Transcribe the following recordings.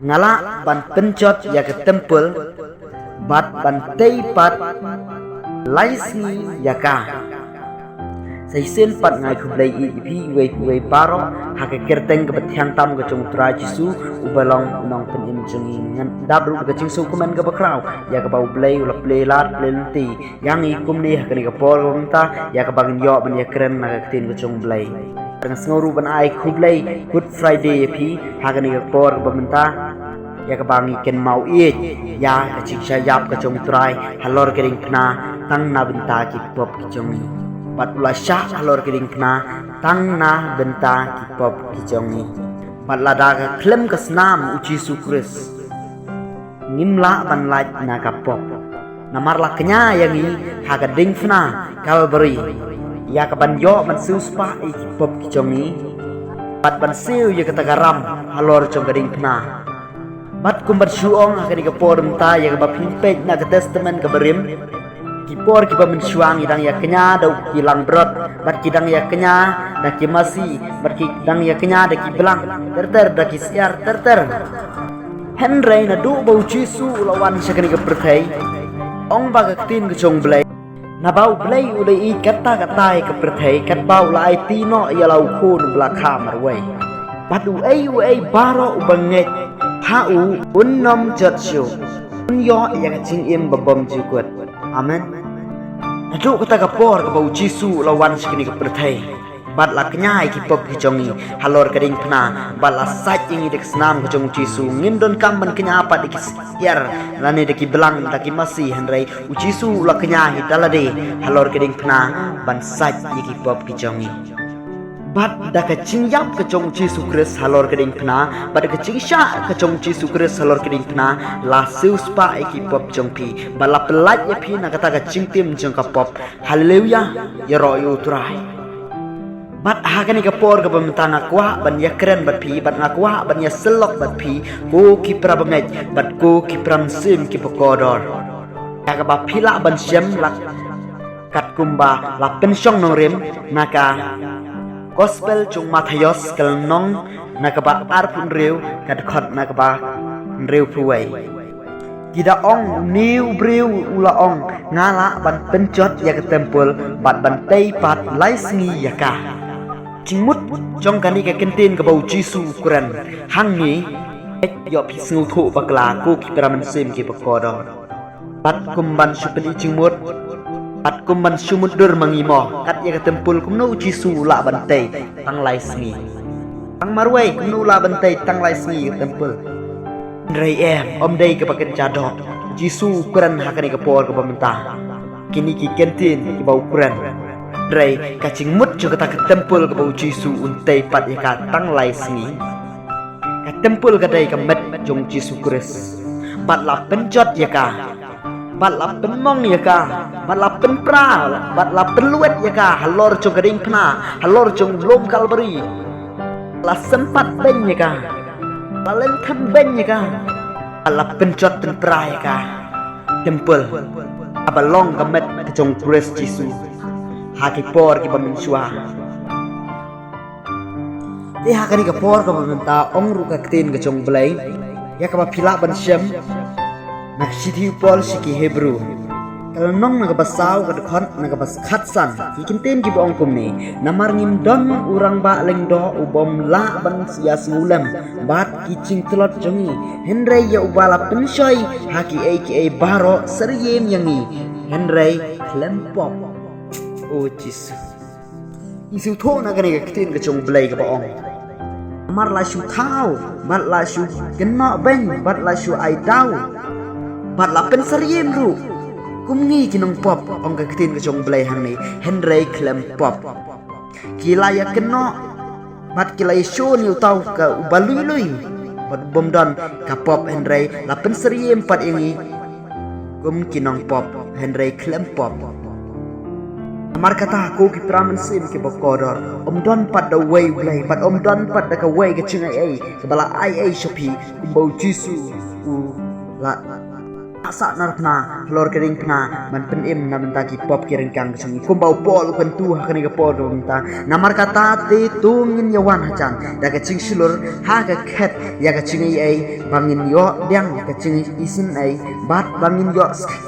ngala ban pencot ya ke tempel bat ban teipat laisni ya ka Saisen pat ngai kublai ipi wei paro hake kerteng ke betiang tam ke cung tra jisu ubalong nong penim jengi ngan dabru ke jing su kumen ke bakrau ya ke bau blai ula play lat lenti yang ikum ni hake ni ke por ta ya ke bagin yo ben ya keren na ke tin ke cung blai dengan sengoru ban ai kublai Good Friday ipi hake ni ke por ke bamenta ya ke bangi ken mau it ya ke jing syayap ke cung trai halor kering kena tang na benta ki pop ke jongi Bat ula syah halor kiring kena tang na benta kipop kijongi. Bat lada ke klem ke senam uji sukris. Ngimla ban laj na kapop. Namar la kenya yangi haga ding fna kau beri. Ya ke ban yo ban siu spa i kipop kijongi. Bat ban siu ya kata garam halor jong keding kena. Bat kumbat syuong haga di kepor menta ya ke bab himpej na ke testament ke berim. Kipor kiba mensyuang idang ya kenya dau kilang brot bat kidang ya kenya dak masih bat kidang ya kenya dak belang terter dak siar terter Henry na du bau jisu lawan sakani ke perkai ong bagatin ke jong blai na bau blai ulai kata ke perkai kat bau lai tino ya lau kun belaka marwai badu ai baro ubanget hau unnom jatsu unyo ya kacing im babam jukut Amen. Aduk kata kapor ke bau jisu lawan sekini ke pertai. Bat la kenyai ki pop ki jongi halor keding kena bat la sat ingi dek senam ke jong jisu ngindon kamban kenya apa dek siar lani dek belang dek masih Henry ujisu la kenyai dalade halor keding kena ban sat ki pop ki jongi. Bat dak cingyap ke jong jisu kris halor keding kena bat dak cingsya ke jong jisu kris halor keding kena la sius pa ki pop jong pi bat la pelat ya pi na kata ke cingtim jong ka pop haleluya ya royu turai bat hakani ke por ke pementang akwa ban ya keren bat pi bat akwa ban ya selok bat pi ko ki prabanget bat ko ki pram sim ki pokodor ya ka ba pila ban syam lak kat kumba la pensyong nong rem naka Gospel chung Matayos kal nong nakaba arpun riu kad khot nakaba riu puai Kida ong niu briu ula ong ngala ban pencot ya ke tempel bat ban tei pat laisngi ya ka Cingmut jong kani ke kentin ke bau jisu ukuran hangi yo pisngu thu bakla ku ki pramen sim ki pakodo bat kumban supeli cingmut Pat kumban sumudur mangimo kat ya ketempul kumno jisu la bantai tang laisngi tang marwai kumno la bantai tang laisngi ketempul Ndrai om dai ke paken cadok jisu ukuran hakani ke por ke pemerintah kini ki kentin ki bau ukuran Ndrai kacing mut jo kata ketempul ke bau jisu untai pat ya ka tang laisngi ketempul kadai ke met jong jisu kris pat la pencot ya ka bat la penmong ya ka bat la penpra bat la penluet ya ka halor jong keding kena halor jong lom kalberi la sempat ben ya ka la lengkan ben ya ka la pencot penpra ya ka tempel abalong kamet ke jong kres jisu haki por ki pamensua hakani ke por ke pamenta ong ru ka tin ke jong blai ya ka pila ban syam nak siti pol siki Hebrew kalau nong naga basau kad khon naga bas khatsan ikin ten ki bong kumni namar ngim don urang ba leng do ubom la ban sia smulam bat kicing telot jongi Henry ya ubala pensoi haki aka baro seriem yangi Henry klempop oh jisu isu tho naga ne kitin ke jong blai ke bong mar la shu thau bat la shu genno ben bat la shu ai dau bat la pen seriem ru kumngi kinong pop ong kakitin ke jong blai hang ni Henry klem pop kila ya keno bat kila show ni utau ka ubalui lui bat bomdon ka pop Henry la pen seriem pat ingi kum kinong pop Henry klem pop amar kata aku ki pramen sim ki bokodor don pat da way blai pat don pat da ka way ke chingai ai ke bala ai shopi kumbau jisu la asa narpna lor kering pna man penim na benta ki pop kiring kang sungi kumbau pol kan tu hakani ka pol benta namar kata te tungin yawan hacan da ka cing silur ha ka khet ya ka cing ai bangin yo diang ka cing isin ai bat bangin yo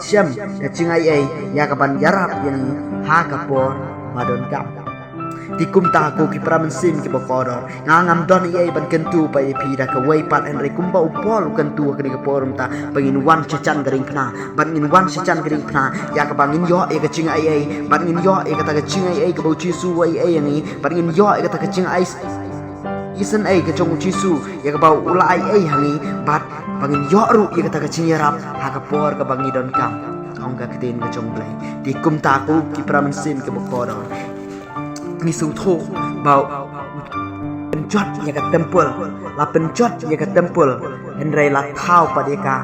syam ka cing ai ya ka ban yarap yang ha ka pol madon kam tikum ta ko ki pramen sim ki bokodor ngangam don ai ban kentu pa pi da ka wei pat henry kumbau pol kentu hakani ka pol benta bangin wan chacan garing pna bangin wan chacan garing pna ya ka bangin yo e ka cing ai bangin yo e ka ta ka cing ai ka bau chi su ai ni bangin yo e ka ta ka cing ai isan ai ka chong chi su ya ka bau ula ai hangi bat bangin yo ru ya ka ta ka cing yarap ha ka por ka bangi don kam ong ka ktin ka chong blai tikum ta ko ki pramen sim ki bokodor ni sung tho bau penjot ya ka tempel la penjot ya ka tempel henry la thau padeka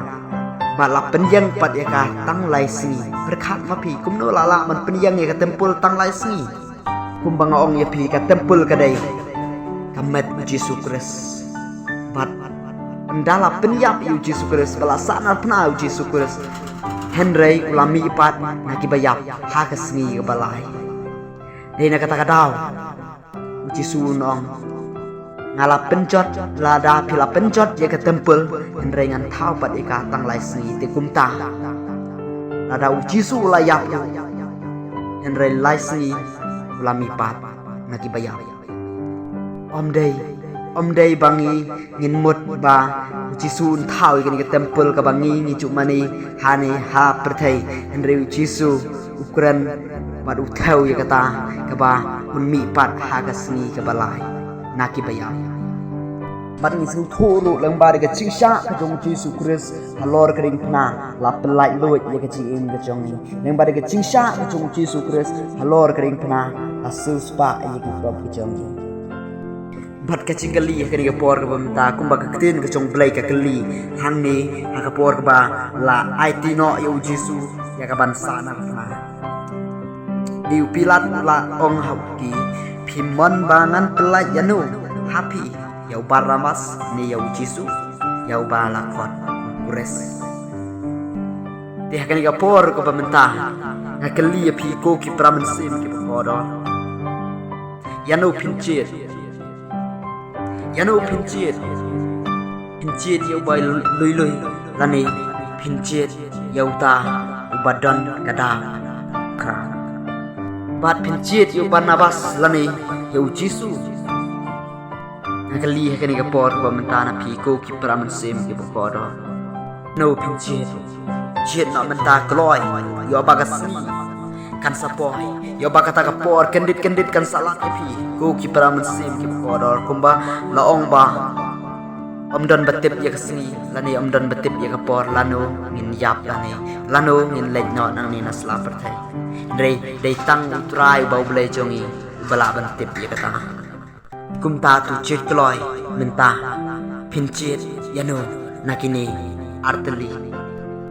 ba la penyang padeka tang lai sni berkat ma pi kum no la man penyang ya ka tempel tang lai sni kum bang ong ya pi ka tempel kadai kamet Yesus Kristus bat andala penyap yu Yesus Kristus bala sana pna Yesus Kristus henry ulami ipat naki bayap ha ka sni ka balai dei na kata kadau uci sunong ngala pencot lada pila pencot ya ke tempel henrengan thau pat ika tang lai sni te kumta lada uci su layap henre lai sni ulami pat ngaki bayap om dei bangi ngin mut ba uci sun thau ikani ke tempel ka bangi ni cumani hani ha perthai henre uci su ukuran bad uthau ya kata kaba un mi pat hagasni ka balai naki bayam bad ni su thuru lang bar ga chingsha ka jong Yesus Kristus halor kring pna la pelai luit ya ka ching ka jong ni lang bar ga chingsha ka jong Yesus Kristus halor kring pna asu spa ya ki prob ka jong ni bad ka chingali ya ka por ka bamta kumba ka tin ka jong blai ka kali hang ni ha ka por ka ba la it no ya Yesus ya ka ban sana pna diu pilat la ong hauki pimon bangan pelai yanu happy yau baramas ni yau Yesus yau balakot ures dia kan ga por ko pamenta ngakeli pi ko ki pramen sim ki bodo yanu pinchit yau bai lui lani pinchit yau ta ubadon kada kra bat pinchit yu Barnabas lani yu Yesus ngakali hakani ka por ko mentana pi ko ki pramen sim ki bokodo no pinchit chet na menta kloi yu bagasni kan sapoi yu bagata ka por kendit kan salat pi ko ki pramen sim ki bokodo kumba laong ba omdon betip ya kesni lani omdon betip ya ka por lanu ngin yap lanu ngin lej no nang ni nasla perthai dei tang utrai bau blai jongi bala ban tip ya kata kumta tu chet kloi menta pinchit yano nakini arteli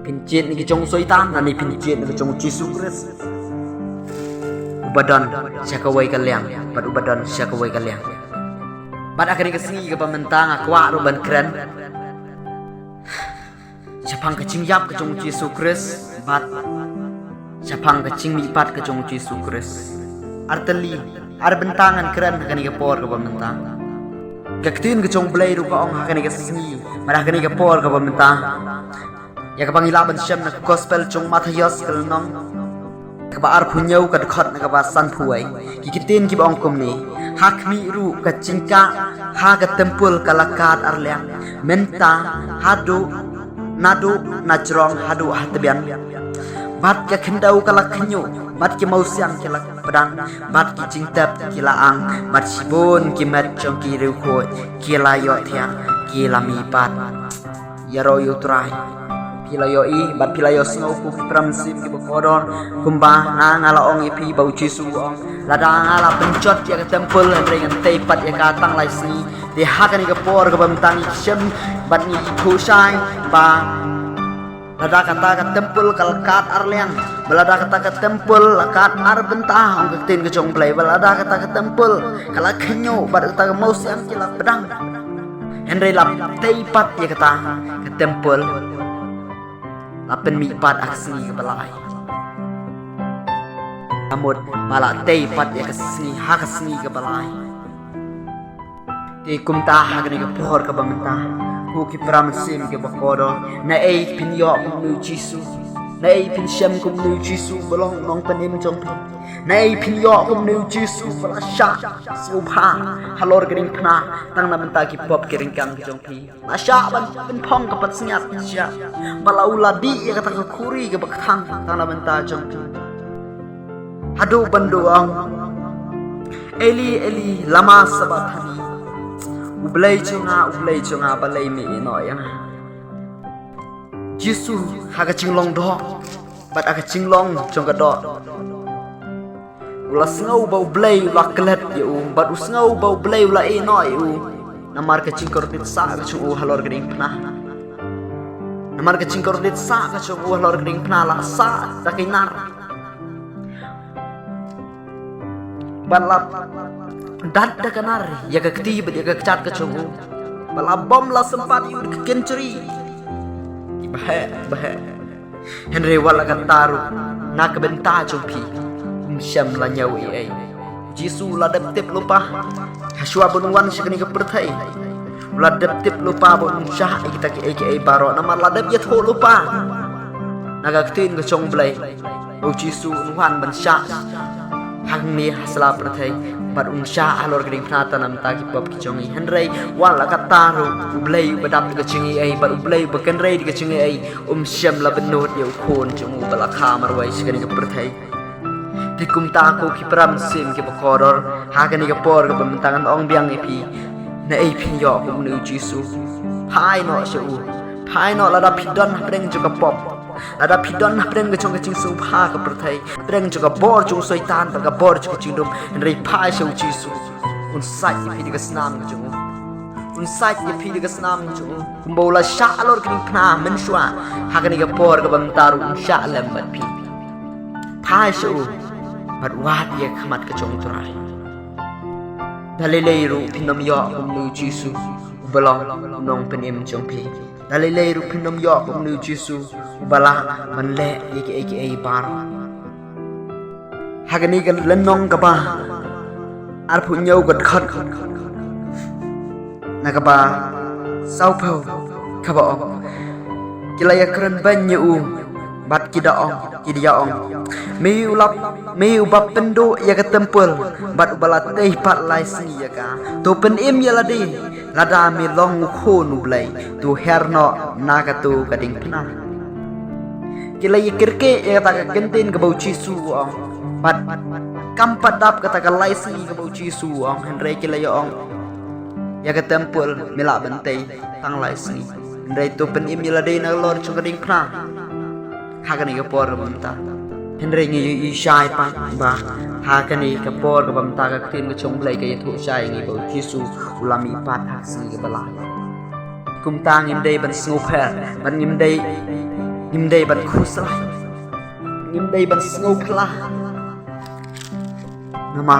pinchit ni jong soitan nani pinchit ni jong Yesus Kristus ubadan syakawai kaliang bad ubadan syakawai kaliang bad akhirnya kesini ke pementang akwa ruban keren Japang kecing yap ke jong Yesus Kristus bad Japang kecing mipat ke jong Yesus Kristus arteli ar bentangan keren hakani ke por ke pementang kaktin ke jong blai ru ka ong hakani ke sini bad hakani ke por ke pementang ya ke pangilaban syam na gospel jong Matius kelnong ke ba ar punyau ke dekat na ke ba san puai kikitin ki ba ong kum ni hakmi ru ke cingka ha ke tempul kalakat arliang menta hadu nadu najrong hadu hatbian bat ke kendau kalak kenyu bat ke mau siang ke lak pedang bat ki cingtap ki laang bat sibun ki mat jong ki ru ko ki la yo thia ki la mi pat ya ro yu trai ki la yo i bat pi la yo snow ku pram sim ki bokodon kumba ngala ong ipi bau Yesus ong lada ngala pencot ya ke tempel andre ngan tei pat ya ka tang lai sni de hakani ke por ke bamtang shem bat ni kusai ba lada kata ke tempel kalkat arliang balada kata ke tempel lakat ar bentah ong ketin ke jong play balada kata ke tempel kala kenyo bat kata ke mau siam kila pedang henry lap tei pat ya kata ke tempel lapen mi pat aksni ke balai amut mala tei pat ya kasni ha kasni ke balai ti kumta ha gani ke pohor ke bamenta ku ki pram sim ke bakodo na ei pin yo nu jisu na ei pin shem kum nu jisu belong nong panim jong na ei pin yo kum nu jisu bala sha subha halor gering phna tang na menta ki pop gering kang jong pi na sha ban phong ka pat snyat sha bala uladi ya kata ka khuri ke bakhang tang na menta jong pi hadu banduang eli eli lama sabathani ublai chunga balai mi no ya jisu haga chinglong do bat aga chinglong jong ka do ula snau bau blai ula klet yu bat usngau bau blai ula e no yu namar ka chingkor dit sa ka chu halor gring pna namar ka chingkor dit sa ka chu halor gring pna la sa ta kinar balap dat da kanar ya ka ktib ya ka chat ka chu balap bom la sempat yu ka kencuri bah Henry wala ka taru na ka benta chu pi syam la nyau ai jisu la dep tip lupa haswa bunwan sikni ka perthai la dep tip lupa bun syah kita ki ai baro nama la dep ya tho lupa naga tin ka chong blai o jisu nuhan ban syah hang ni hasla perthai bar syah alor gring phnata nam ta ki pop ki chong i Henry wala ka taru blai badap ka chingi ai bar blai bakan rei ka chingi ai syam la benot ya khon chung bala kha marwai sikni ka perthai di kumta ko ki pram sim ki bakoror hagani ka por ka bamtangan ong biang ipi na ei phin yo ko nu jisu phai no shu phai no la da phidon preng ju ka pop la da phidon preng ka chong ka ching su pha ka prathai preng ju ka bor chung soitan ka bor chu ching dum rei phai shu jisu un sai ipi ka snam ka chung un sai ipi ka snam ka chung kumbola sha lor kring phna men shwa hagani ka por ka bamtaru sha lem bat phi phai shu mat wat ya khamat ka chong trai dalilei ru phinom yo kum nu jisu belong nong penim chong pi dalilei ru phinom yo kum nu jisu bala man le ye bar hagani kan lenong ka ba ar phu nyau gat khat na ka ba sau phau ka ba kilaya kran ban yu bat kidaong kidiaong miu bab pendu ya ka tempel bat balat teh pat lai si ya ka to pen im ya ladi lada mi long khon ublai tu herno na ka tu kading pna kila yikirke ya ta ka gentin ka bau jisu ong bat kampat dap ka ta ka lai si ka bau jisu ong henry kila ya ong ya ka tempel mila bentai tang lai si henry tu pen im ya ladi na lor chu kading pna hagani ka por bamta Henry ngi i shai pa ba hagani ka por ka bamta ka tin ka chong blai ka yathu shai ngi bo jisu ulami pat haksi ka bala kum ta ngim dei ban snopher ban ngim dei ban khusla ngim dei ban snopla nama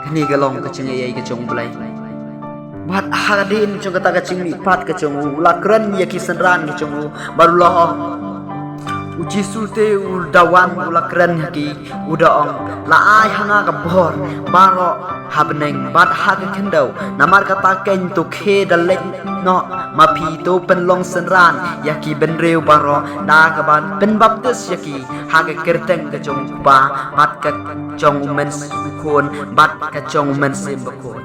kani ka long ka chingi ai ka chong blai bat hadin chong ka ta ka chingmi pat ka chong ula kran ya ki sanran ki chong barulah Jisu te dawan ula keren ki udaong la ai hanga ka bor baro habneng bat hag kendau namar kata ken tu khe dalek no mapi to pen long senran yaki ben reu baro na ka ban pen baptis yaki hag kerteng ka jong ba bat ka jong men khon bat ka jong men sim khon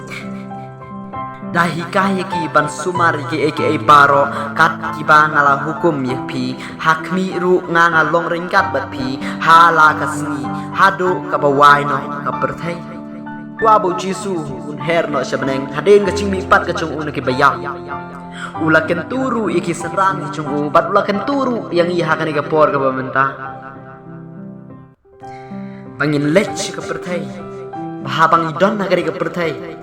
dahi kaya ki ban sumar ki eke baro kat ki ngala hukum ye pi hakmi ru nganga long ringkat bat pi hala kasni hadu ka bawai no ka perthai wa bo jisu un her no shabneng haden ka chingmi pat ka chung un ki bayam ula ken turu iki serang chung u bat ula ken turu yang i hakani ka por ka bamenta bangin lech ka perthai bahabang idon nagari ka perthai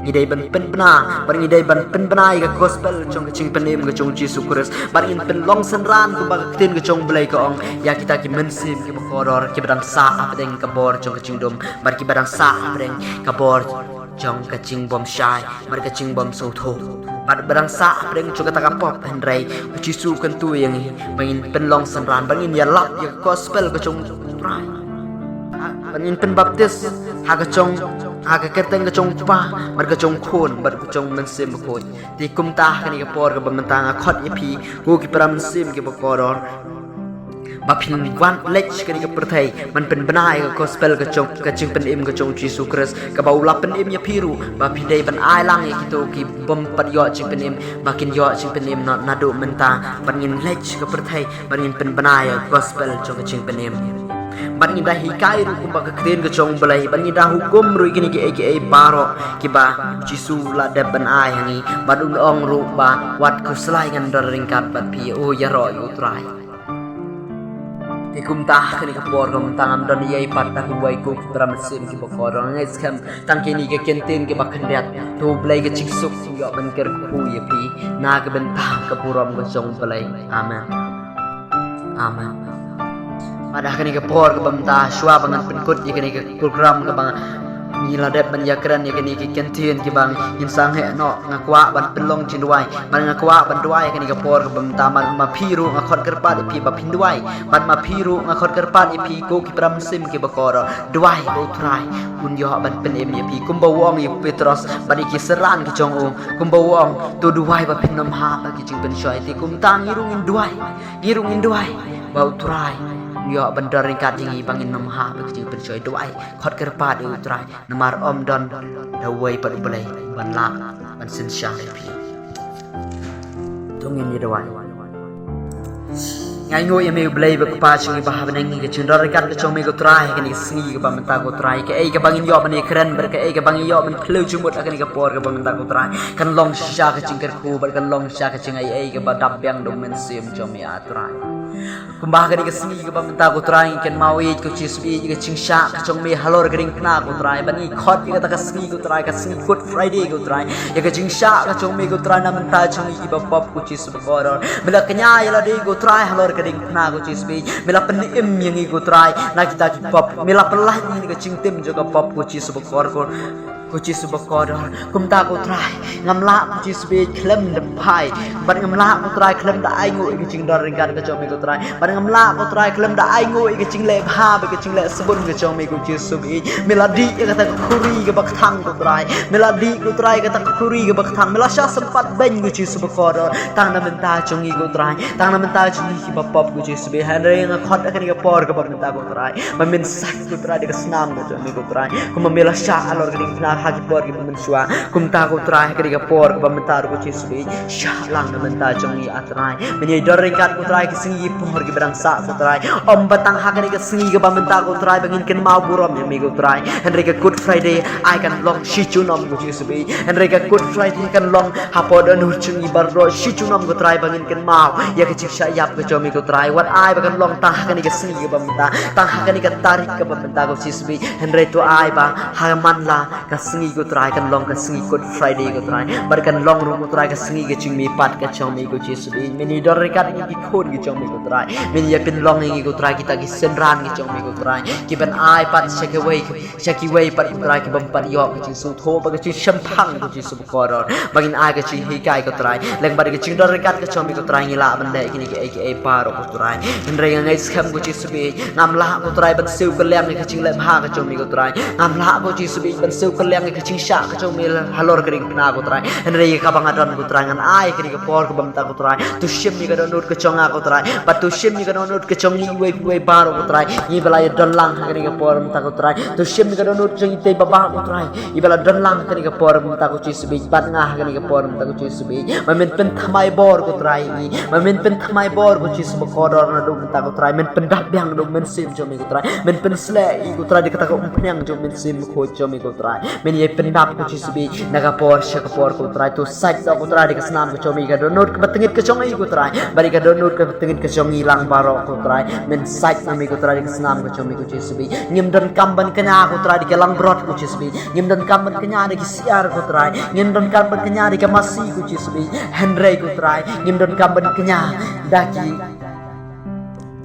idai ban penbena bar idai ban penbena ga gospel chong ching penim ga chong Yesus Kristus bar in pen long senran ku bag tin ga chong blai ka ong ya kita ki mensim ki bakoror ki badang sa apdeng ka bor chong ching dom bar ki badang sa apdeng ka bor chong ka ching bom shai bar ka ching bom so tho Pada berangsa Pedang juga tak apa Hendrai Ucisu kan tu yang Bangin penlong senran Bangin ya lap ya gospel kecong rai Bangin penbaptis Haga cong Haga kerteng kecong pa Bar kecong khun Bar kecong mensim bakoi Di kumtah kani kapor Ke bentang akot ipi Gugi para mensim ke bakoror Bapin wan lech kani ka perthai man pen banai ka gospel ka ching pen im ka chong Jesus Christ ka baula pen im ya piru bapin dei ban ai lang ya kitu ki bom pat yo ching pen im bakin yo ching pen im not nadu menta bangin lech ka perthai bangin pen banai ka gospel chong ka ching pen im ban dah hikai ru kum ka kren ka chong balai ban dah hukum ru kini ki aka baro ki ba jisu la de ban ai hangi ban ong ru ba wat ku selai ngan dor ringkat bat pi o ya ro yu trai Ikumtah kini kapor kam tangam don yai patah huwai ku kibra mesin ki bokor ngai skam tang kini ke kentin ke bakandiat tu blai ke ciksuk yo ban ker ku ye pi na ke bentah ke puram ke jong blai amen amen pada kini kapor ke bamta shwa bangan penkut ye kini ke program ke bang Nila dep ban yakran ya kini ki kentin ki bang insang he no ngakwa ban pelong cinduai ban ngakwa ban duai kini kapor ke bamta man ma phiru ngakot kerpat pi ba pinduai ban ma phiru ngakot kerpat pi ko ki pram sim ki bakor duai bo trai kun yo ban pen em pi kumba wong ye Petros ban ki seran ki jong o kumba wong tu duai ba pinom ha ba ki jing ben shoi ti kum tang ngirungin duai ba trai yo bandar ringkat jingi bangin nomha begitu berjoy doai khot kerpa di utrai namar om don dawai pad belai ban lak ban sin syah pi tungin ye doai ngai ngoi me belai ba pa chingi ba ban ngi ke cindar ringkat ke chome ko trai ke ni singi ke ba menta ko trai ke ai ke bangin yo ban keren ber ke ai ke bangin yo ban pleu jumut akan ke por ke ba menta ko trai kan long syah ke cingker ku bar kan long syah ke cingai ai ke ba dap yang dom men sim chome atrai kumbah gani ke singi ke bamta ko trai ken mawi ko chisbi ke chingsha ke chongme halor gring kna ko trai bani khot ke ta ka singi ko trai ka singi good friday ko trai ya ke chingsha ke chongme ko trai na menta chongi ki ba pop ko chisb koror mila kenya yala de ko trai halor gring kna ko chisbi mila pen im yangi ko trai na kita ki pop mila pelah ni ke chingtim jo ka pop ko chisb kor ko kuci subakor kumta ko try ngamla kuci sbe klem de pai ban ngamla ko try klem da ai ngoi ke ching dor ringkat ke chome ko try ban ngamla ko try klem da ai ngoi ke ching le bha ke ching le sabun ke chome ko chi subi meladi ke ta khuri ke bak thang ko try meladi ko try ke ta khuri ke bak thang mela sha sempat ben ko chi subakor tang na menta chongi ko try tang na menta chongi ki pop ko chi sbe han re nga khot ke ni ke por ke bak menta ko try mamin sak ko try de snam ko chome ko try kuma mela sha alor ke ding hagi por ki mensua kumta ko trai ke ga por ba mentar ko chisbi sha lang na menta chongi atrai meni doring kat ko trai ke singi por ki berang sa ko trai om batang ha ke singi ke ba menta ko trai bangin ken mau burom mi ko trai henry ke good friday I kan long shi chunom ko chisbi henry ke good friday kan long ha pod nu chungi barro shi chunom ko trai bangin ken mau ya ke chiksha yap ko chomi ko trai what I ba kan long ta ha ke singi ke ba menta ta ha ke tarik ke ba menta ko chisbi henry to I ba ha man la singi ko try kan long ka singi good friday ko try bar kan long ru ko try ka singi ke ching mi pat ka chong mi ko chi subi meni dor rekat ni ki khon ki chong mi ko try meni ya pin long ni ko try kita ki senran ki chong mi ko try ki ban ai pat shake away pat ko try ki bam pat yo ki ching su tho ba ka chi sham phang ko chi sub ko ro bagin ai ka chi hi kai ko try leng bar ki ching dor rekat ka chong mi ko try ni la ban de ki ni ki aka paro ko try en re ngai skam ko chi subi ngam la ko try ban siu ka leng ki ching le bha ka chong mi ko try ngam la ko chi subi ban siu ka leng ki ching sha ka chong mil halor kring kna ko trai henre ka bang adon ko trai ngan ai kring ko por ko bamta ko trai tu shim ni ka don ko chonga ko trai but tu shim ni ka don ko chong ni we baro ko trai ni bela ye don lang kring ko por bamta ko trai tu shim ni ka don chong te baba ko trai i bela don lang kring ko por bamta ko chi subi bat nga kring ko por bamta ko chi subi mamen pen thamai bor ko trai ni mamen pen thamai bor ko chi sub ko dor na do bamta ko trai men pen dak byang do men sim chom ko trai men pen sle i ko trai de kata ko umpnyang jo men sim ko chom ko trai men ye pen dap ko chi subi naga por shaka por ko trai to site ko trai de snam ko chomi ga download ko batengit ko chongi ko trai bari ga download ko batengit ko chongi lang baro ko trai men site nami ko trai de snam ko chomi ko chi subi ngim don kamban kanya ko trai de lang brot ko chi subi ngim don kamban kanya de siar ko trai ngim don kamban kanya de masi ko chi subi henry ko trai ngim don kamban kanya daki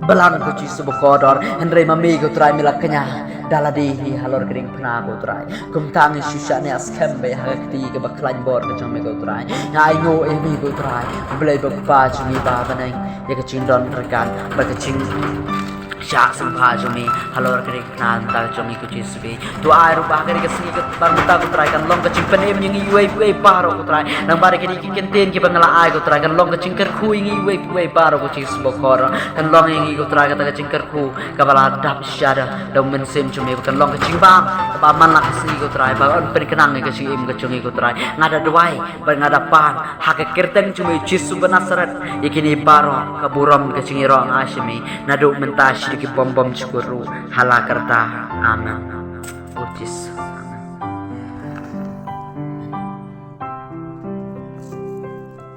belang ko chi subu kodor henry mami ko trai milak kanya daladi halor kering pna ko trai kum tang susha ne askem be hakti ke baklan bor ke chome ko trai ngai ngo e mi ko trai blai ba pa chumi ba banai ye ke ching don rekan ba ke ching sha sampha chumi halor kering pna ta chumi ko chisbe tu ai ru ba ke singi ke bar muta ko trai kan long ke ching pane mi ngi we paro ko trai nang bare ke ki kenten ke bangala ai ko trai kan long ke ching ker khu ngi we paro ko chisbo kor kan long ngi ko trai ka ta ching ker khu ka bala dap shada dom men sem chumi kan long ke ching bam ba man la singi ko trai ba on pen kenang ke ching im ke chungi ko trai ngada duai ba ngada pan ha ke kerteng chumi chisu banasarat ikini paro ka buram ke ching ro ngashimi nadu mentash ki bom bom chukuru halakarta amen utis